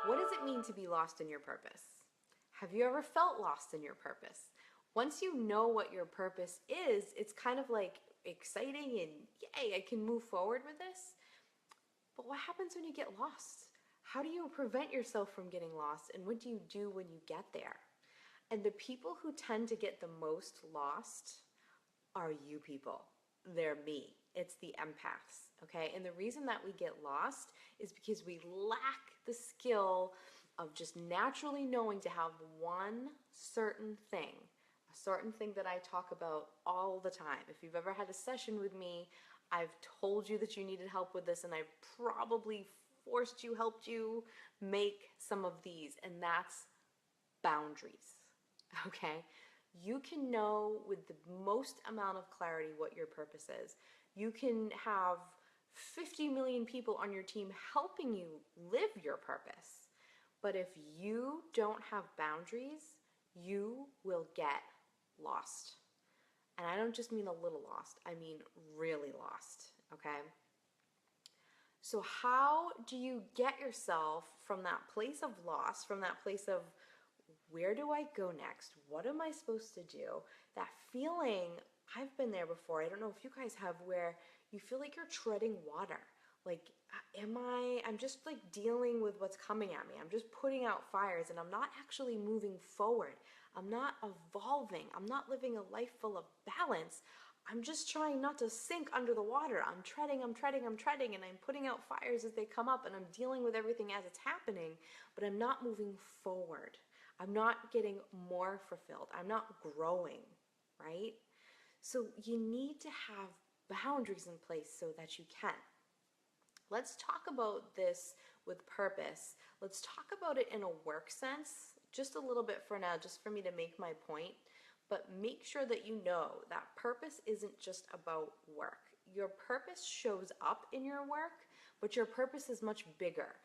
What does it mean to be lost in your purpose? Have you ever felt lost in your purpose? Once you know what your purpose is, it's kind of like exciting and yay, I can move forward with this. But what happens when you get lost? How do you prevent yourself from getting lost? And what do you do when you get there? And the people who tend to get the most lost are you people. They're me. It's the empaths, okay? And the reason that we get lost is because we lack the skill of just naturally knowing to have one certain thing, a certain thing that I talk about all the time. If you've ever had a session with me, I've told you that you needed help with this, and I probably helped you make some of these, and that's boundaries, okay? You can know with the most amount of clarity what your purpose is. You can have 50 million people on your team helping you live your purpose. But if you don't have boundaries, you will get lost. And I don't just mean a little lost, I mean really lost, okay? So how do you get yourself from that place of loss, from that place of where do I go next? What am I supposed to do? That feeling, I've been there before. I don't know if you guys have, where you feel like you're treading water. Like, I'm just like dealing with what's coming at me. I'm just putting out fires and I'm not actually moving forward. I'm not evolving. I'm not living a life full of balance. I'm just trying not to sink under the water. I'm treading, and I'm putting out fires as they come up, and I'm dealing with everything as it's happening, but I'm not moving forward. I'm not getting more fulfilled. I'm not growing, right? So you need to have boundaries in place so that you can. Let's talk about this with purpose. Let's talk about it in a work sense, just a little bit for now, just for me to make my point. But make sure that you know that purpose isn't just about work. Your purpose shows up in your work, but your purpose is much bigger.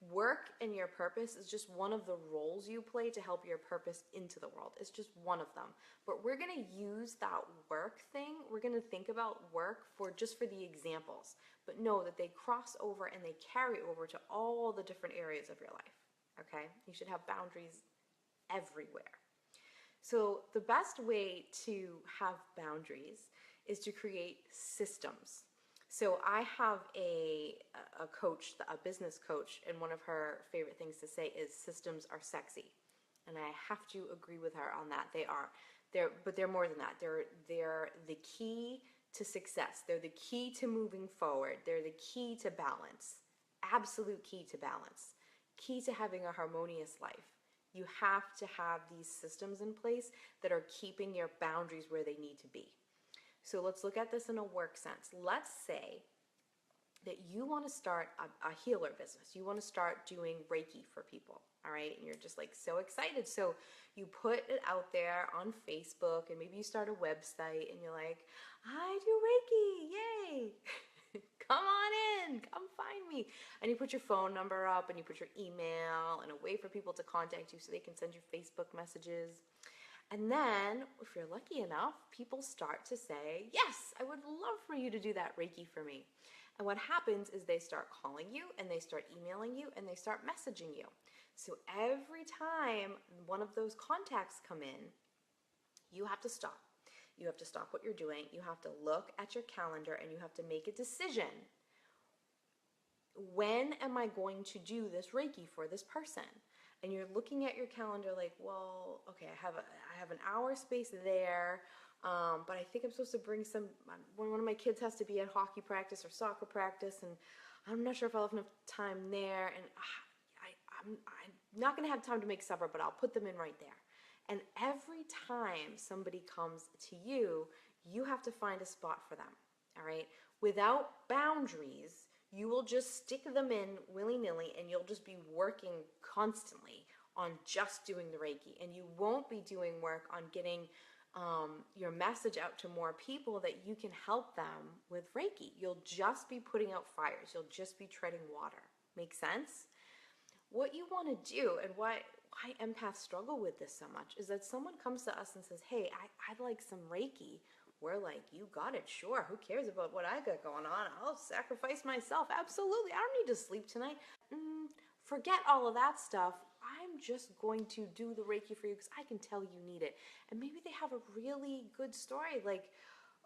Work and your purpose is just one of the roles you play to help your purpose into the world. It's just one of them. But we're going to use that work thing. We're going to think about work for the examples. But know that they cross over and they carry over to all the different areas of your life. Okay? You should have boundaries everywhere. So the best way to have boundaries is to create systems. So I have a coach, a business coach, and one of her favorite things to say is systems are sexy. And I have to agree with her on that. But they're more than that. They're the key to success. They're the key to moving forward. They're the key to balance. Absolute key to balance. Key to having a harmonious life. You have to have these systems in place that are keeping your boundaries where they need to be. So let's look at this in a work sense. Let's say that you want to start a healer business. You want to start doing Reiki for people, all right? And you're just like so excited. So you put it out there on Facebook, and maybe you start a website and you're like, I do Reiki, yay. Come on in, come find me. And you put your phone number up and you put your email and a way for people to contact you so they can send you Facebook messages. And then, if you're lucky enough, people start to say, yes, I would love for you to do that Reiki for me. And what happens is they start calling you and they start emailing you and they start messaging you. So every time one of those contacts come in, you have to stop. You have to stop what you're doing. You have to look at your calendar and you have to make a decision. When am I going to do this Reiki for this person? And you're looking at your calendar like, well, okay, I have an hour space there, but I think I'm supposed to bring one of my kids has to be at hockey practice or soccer practice, and I'm not sure if I'll have enough time there, and I'm not going to have time to make supper, but I'll put them in right there. And every time somebody comes to you, you have to find a spot for them, all right? Without boundaries, you will just stick them in willy-nilly and you'll just be working constantly on just doing the Reiki. And you won't be doing work on getting your message out to more people that you can help them with Reiki. You'll just be putting out fires. You'll just be treading water. Make sense? What you want to do, and why empaths struggle with this so much, is that someone comes to us and says, hey, I'd like some Reiki. We're like, you got it, sure. Who cares about what I got going on? I'll sacrifice myself. Absolutely. I don't need to sleep tonight. Forget all of that stuff. I'm just going to do the Reiki for you because I can tell you need it. And maybe they have a really good story, like,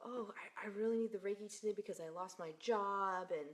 oh, I really need the Reiki today because I lost my job, and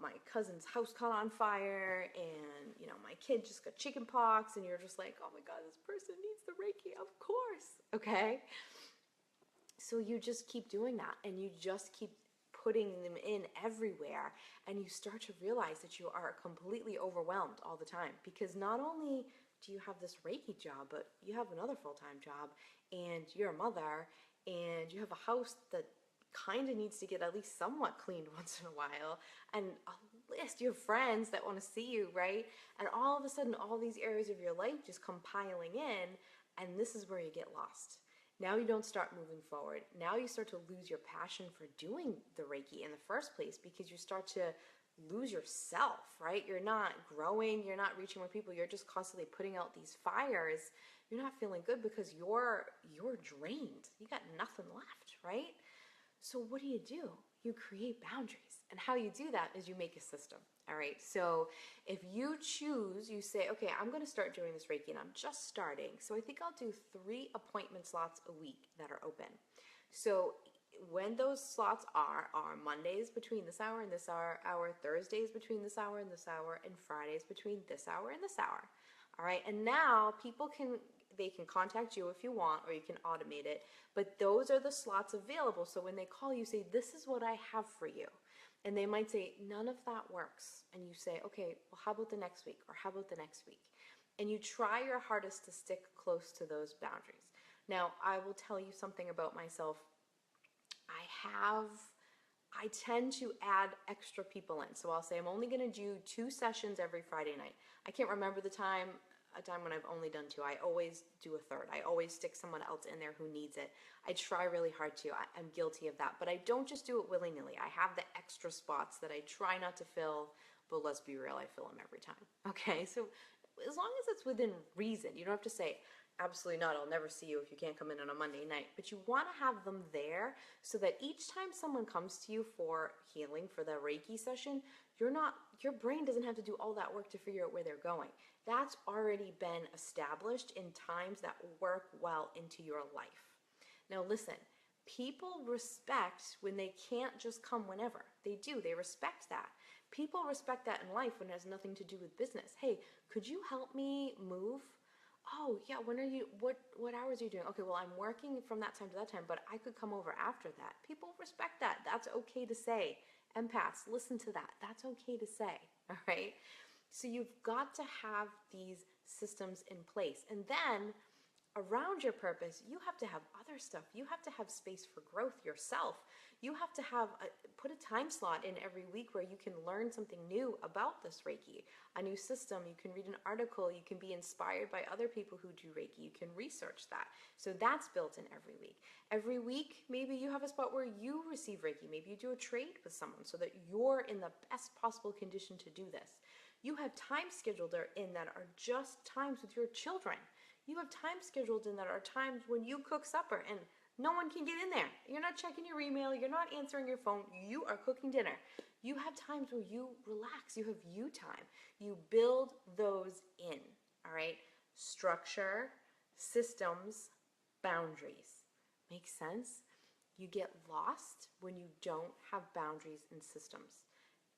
my cousin's house caught on fire, and my kid just got chicken pox, and you're just like, oh my God, this person needs the Reiki, of course. Okay. So you just keep doing that, and you just keep putting them in everywhere, and you start to realize that you are completely overwhelmed all the time, because not only do you have this Reiki job, but you have another full-time job, and you're a mother, and you have a house that kind of needs to get at least somewhat cleaned once in a while, and a list, you have friends that want to see you, right? And all of a sudden, all these areas of your life just come piling in, and this is where you get lost. Now you don't start moving forward. Now you start to lose your passion for doing the Reiki in the first place, because you start to lose yourself, right? You're not growing, you're not reaching more people, you're just constantly putting out these fires. You're not feeling good because you're drained. You got nothing left, right? So what do? You create boundaries. And how you do that is you make a system. All right. So if you choose, you say, okay, I'm going to start doing this Reiki and I'm just starting. So I think I'll do 3 appointment slots a week that are open. So when those slots are Mondays between this hour and this hour, Thursdays between this hour and this hour, and Fridays between this hour and this hour. All right. And now people can contact you if you want, or you can automate it. But those are the slots available. So when they call you, say, this is what I have for you. And they might say, none of that works. And you say, okay, well, how about the next week? Or how about the next week? And you try your hardest to stick close to those boundaries. Now, I will tell you something about myself. I tend to add extra people in. So I'll say I'm only going to do 2 sessions every Friday night. I can't remember a time when I've only done 2. I always do a third. I always stick someone else in there who needs it. I try really hard to. I'm guilty of that. But I don't just do it willy-nilly. I have the extra spots that I try not to fill, but let's be real, I fill them every time. Okay, so as long as it's within reason, you don't have to say, absolutely not, I'll never see you if you can't come in on a Monday night. But you want to have them there so that each time someone comes to you for healing, for the Reiki session, your brain doesn't have to do all that work to figure out where they're going. That's already been established in times that work well into your life. Now listen, people respect when they can't just come whenever. They do. They respect that. People respect that in life when it has nothing to do with business. Hey, could you help me move? Oh, yeah, what hours are you doing? Okay, well, I'm working from that time to that time, but I could come over after that. People respect that. That's okay to say. Empaths, listen to that. That's okay to say, all right? So you've got to have these systems in place. And then around your purpose, you have to have other stuff. You have to have space for growth yourself. You have to put a time slot in every week where you can learn something new about this Reiki, a new system. You can read an article. You can be inspired by other people who do Reiki. You can research that. So that's built in every week. Every week, maybe you have a spot where you receive Reiki. Maybe you do a trade with someone so that you're in the best possible condition to do this. You have time scheduled in that are just times with your children. You have time scheduled in that are times when you cook supper and no one can get in there. You're not checking your email. You're not answering your phone. You are cooking dinner. You have times where you relax. You have you time. You build those in, all right? Structure, systems, boundaries. Make sense? You get lost when you don't have boundaries and systems.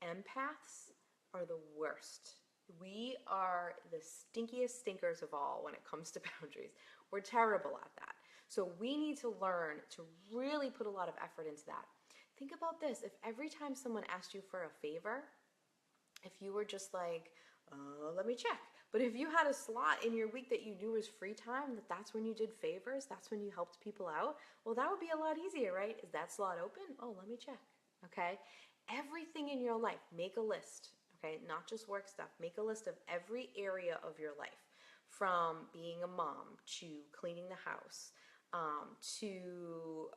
Empaths are the worst. We are the stinkiest stinkers of all when it comes to boundaries. We're terrible at that. So we need to learn to really put a lot of effort into that. Think about this. If every time someone asked you for a favor, if you were just like, let me check. But if you had a slot in your week that you knew was free time, that's when you did favors, that's when you helped people out, well, that would be a lot easier, right? Is that slot open? Oh, let me check. Okay? Everything in your life, make a list. Okay, not just work stuff. Make a list of every area of your life, from being a mom to cleaning the house, to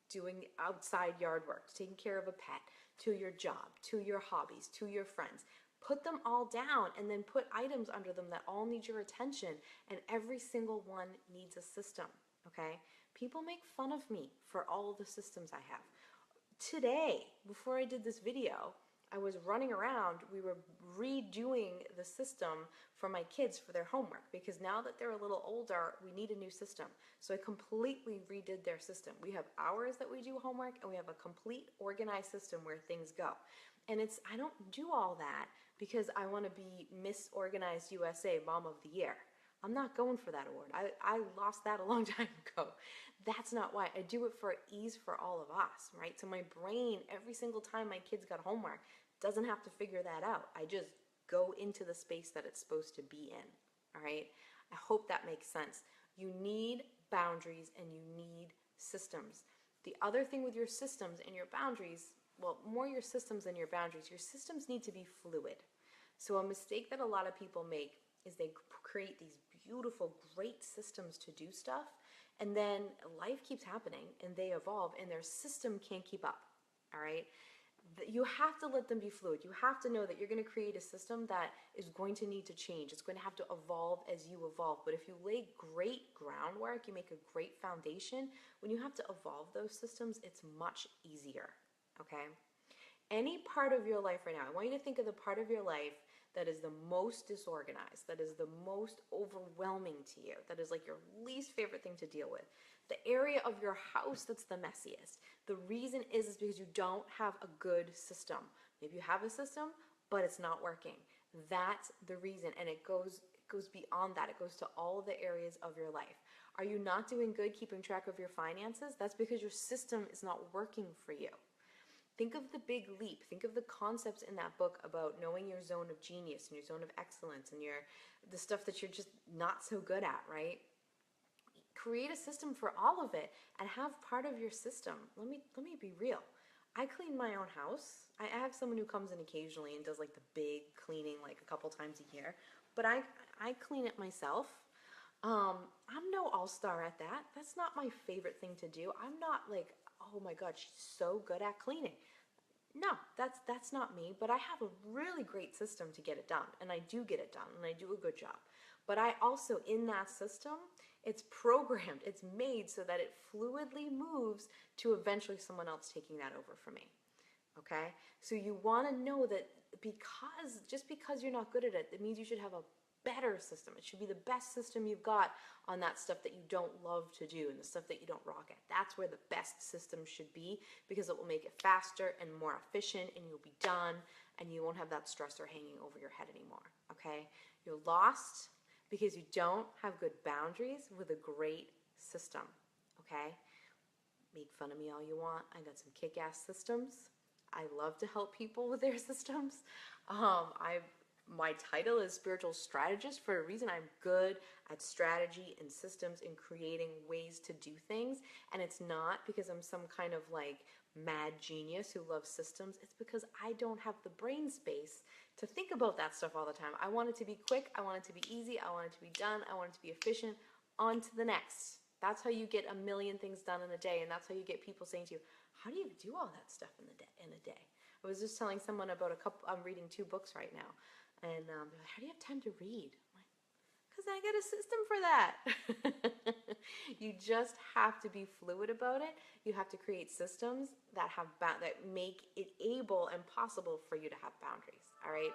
doing outside yard work, to taking care of a pet, to your job, to your hobbies, to your friends. Put them all down and then put items under them that all need your attention, and every single one needs a system, okay? People make fun of me for all of the systems I have. Today, before I did this video, I was running around, we were redoing the system for my kids for their homework, because now that they're a little older, we need a new system. So I completely redid their system. We have hours that we do homework, and we have a complete organized system where things go. And I don't do all that because I want to be Miss Organized USA Mom of the Year. I'm not going for that award. I lost that a long time ago. That's not why. I do it for ease for all of us, right? So my brain, every single time my kids got homework, doesn't have to figure that out. I just go into the space that it's supposed to be in, all right? I hope that makes sense. You need boundaries and you need systems. The other thing with your systems and your boundaries, well, more your systems than your boundaries, your systems need to be fluid. So a mistake that a lot of people make is they create these beautiful, great systems to do stuff, and then life keeps happening and they evolve and their system can't keep up, all right? You have to let them be fluid. You have to know that you're going to create a system that is going to need to change. It's going to have to evolve as you evolve. But if you lay great groundwork, you make a great foundation, when you have to evolve those systems, it's much easier, okay? Any part of your life right now, I want you to think of the part of your life that is the most disorganized, that is the most overwhelming to you, that is like your least favorite thing to deal with. The area of your house that's the messiest. The reason is because you don't have a good system. Maybe you have a system, but it's not working. That's the reason, and it goes beyond that. It goes to all the areas of your life. Are you not doing good keeping track of your finances? That's because your system is not working for you. Think of the big leap. Think of the concepts in that book about knowing your zone of genius and your zone of excellence and the stuff that you're just not so good at, right? Create a system for all of it and have part of your system. Let me be real. I clean my own house. I have someone who comes in occasionally and does like the big cleaning like a couple times a year, but I clean it myself. I'm no all-star at that. That's not my favorite thing to do. I'm not like, oh my God, she's so good at cleaning. No, that's not me, but I have a really great system to get it done, and I do get it done, and I do a good job. But I also, in that system, it's programmed, it's made so that it fluidly moves to eventually someone else taking that over for me, okay? So you want to know that just because you're not good at it, it means you should have a better system. It should be the best system you've got on that stuff that you don't love to do and the stuff that you don't rock at. That's where the best system should be, because it will make it faster and more efficient, and you'll be done and you won't have that stressor hanging over your head anymore, okay? You're lost because you don't have good boundaries with a great system, okay? Make fun of me all you want. I got some kick-ass systems. I love to help people with their systems. My title is Spiritual Strategist for a reason. I'm good at strategy and systems and creating ways to do things. And it's not because I'm some kind of like mad genius who loves systems. It's because I don't have the brain space to think about that stuff all the time. I want it to be quick. I want it to be easy. I want it to be done. I want it to be efficient. On to the next. That's how you get a million things done in a day. And that's how you get people saying to you, how do you do all that stuff in a day? I was just telling someone about I'm reading 2 books right now. And they're like, how do you have time to read? Because I got a system for that. You just have to be fluid about it. You have to create systems that make it able and possible for you to have boundaries. All right?